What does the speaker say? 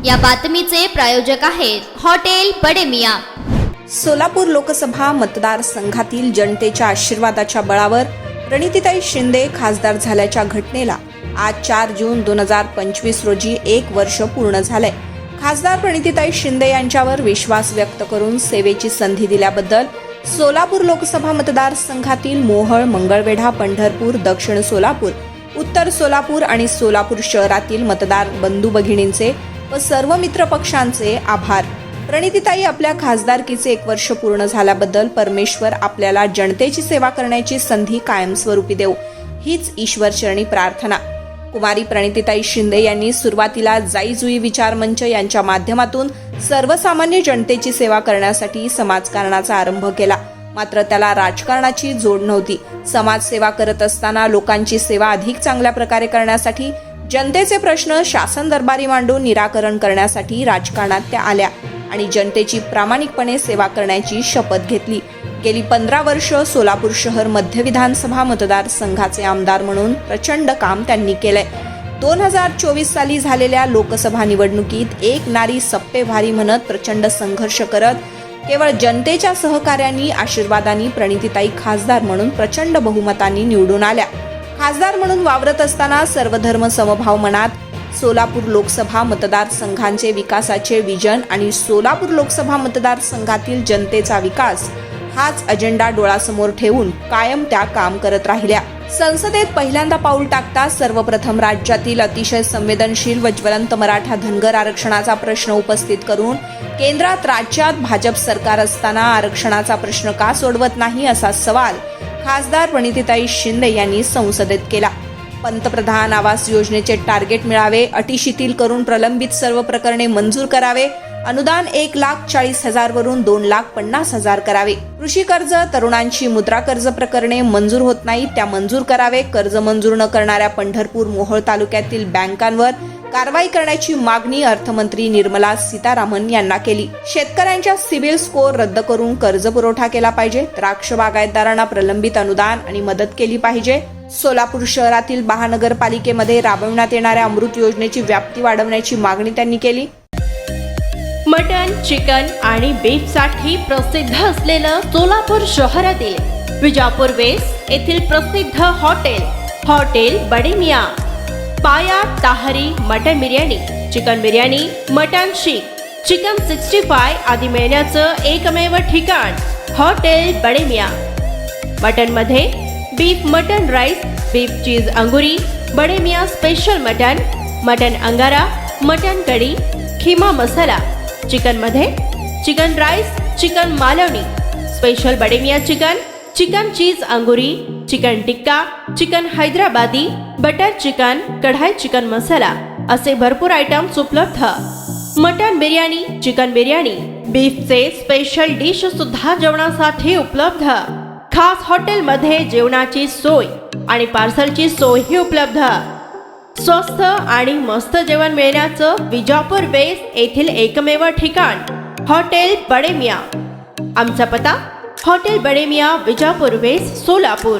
या बातमीचे प्रायोजक आहेत हॉटेल बडे मियां। सोलापूर लोकसभा मतदारसंघातील जनतेच्या आशीर्वादाच्या बळावर प्रणितीताई शिंदे खासदार झाल्याच्या घटनेला आज 4 जून 2025 रोजी 1 वर्ष पूर्ण झाले। खासदार प्रणितीताई शिंदे यांच्यावर विश्वास व्यक्त करून सेवेची संधी दिल्याबद्दल सोलापूर लोकसभा मतदारसंघातील मोहोळ, मंगळवेढा, पंढरपूर, दक्षिण सोलापूर, उत्तर सोलापूर आणि सोलापूर शहरातील मतदार बंधू भगिनींचे व सर्व मित्र पक्षांचे आभार। प्रणितीताई, आपल्या खासदारकीचे 1 वर्ष पूर्ण झाल्याबद्दल परमेश्वर आपल्याला जनतेची सेवा करण्याची संधी कायमस्वरूपी देव, हीच ईश्वरचरणी प्रार्थना। कुमारी प्रणितीताई शिंदे यांनी सुरुवातीला जाई जुई विचार मंच यांच्या माध्यमातून सर्वसामान्य जनतेची सेवा करण्यासाठी समाजकारणाचा आरंभ केला। मात्र त्याला राजकारणाची जोड नव्हती। समाजसेवा करत असताना लोकांची सेवा अधिक चांगल्या प्रकारे करण्यासाठी, जनतेचे प्रश्न शासन दरबारी मांडून निराकरण करण्यासाठी राजकारणात त्या आल्या आणि जनतेची प्रामाणिकपणे सेवा करण्याची शपथ घेतली। गेली 15 वर्ष सोलापूर शहर मध्य विधानसभा मतदारसंघाचे आमदार म्हणून प्रचंड काम त्यांनी केलंय। 2024 साली झालेल्या लोकसभा निवडणुकीत एक नारी सप्पे भारी म्हणत प्रचंड संघर्ष करत केवळ जनतेच्या सहकार्याने, आशीर्वादाने प्रणितीताई खासदार म्हणून प्रचंड बहुमतांनी निवडून आल्या। खासदार म्हणून वावरत असताना सर्वधर्म समभाव मनात सोलापूर लोकसभा मतदारसंघांचे विकासाचे विजन आणि सोलापूर लोकसभा मतदारसंघातील जनतेचा विकास हाच अजेंडा डोळ्यासमोर ठेवून कायम त्या काम करत राहिल्या। संसदेत पहिल्यांदा पाऊल टाकता सर्वप्रथम राज्यातील अतिशय संवेदनशील व ज्वलंत मराठा धनगर आरक्षणाचा प्रश्न उपस्थित करून केंद्रात राज्यात भाजप सरकार असताना आरक्षणाचा प्रश्न का सोडवत नाही असा सवाल खासदार प्रणितीताई शिंदे यांनी संसदेत केला। पंतप्रधान आवास योजनेचे टार्गेट मिळावे, अटी शिथिल करून प्रलंबित सर्व प्रकरणे मंजूर करावे, अनुदान 1,40,000 वरून 2,50,000 करावे, कृषी कर्ज, तरुणांची मुद्रा कर्ज प्रकरणे मंजूर होत नाही त्या मंजूर करावे, कर्ज मंजूर न करणाऱ्या पंढरपूर, मोहोळ तालुक्यातील बँकांवर कारवाई करण्याची मागणी अर्थमंत्री निर्मला सीतारामन यांना केली। शेतकऱ्यांच्या सिबिल स्कोअर रद्द करून कर्ज पुरवठा केला पाहिजे, द्राक्ष बागायतदारांना प्रलंबित अनुदान आणि मदत केली पाहिजे। सोलापूर शहरातील महानगरपालिकेमध्ये राबवण्यात येणाऱ्या अमृत योजनेची व्याप्ती वाढवण्याची मागणी त्यांनी केली। मटन, चिकन आणि बीफ साठी प्रसिद्ध असलेलं सोलापूर शहरातील विजापूर वेस्ट येथील प्रसिद्ध hotel Bade Miyan, paya tahari mutton biryani, chicken biryani, mutton seekh, chicken 65 आदी मिळण्याचं एकमेव ठिकाण हॉटेल बडे मियां। मटन मध्ये beef mutton rice, beef cheese अंगुरी, बडे मियां स्पेशल मटन अंगारा, मटन कढी, खिमा मसाला। चिकन मध्ये chicken rice, chicken Malvani, special Bade Miyan chicken cheese अंगुरी, chicken tikka, chicken Hyderabadi, butter chicken, kadhai chicken masala असे भरपूर आयटम्स उपलब्ध। मटन बिर्याणी, चिकन बिर्याणी, बीफचे स्पेशल डिश सुद्धा जेवणासाठी उपलब्ध। खास हॉटेलमध्ये जेवणाची सोय आणि पार्सलची सोयही उपलब्ध। स्वस्त आणि मस्त जेवण मिळण्याचं विजापूर वेस्ट येथील एकमेव ठिकाण हॉटेल बडे मियां। आमचा पत्ता हॉटेल बडे मियां, विजापूर वेस्ट, सोलापूर।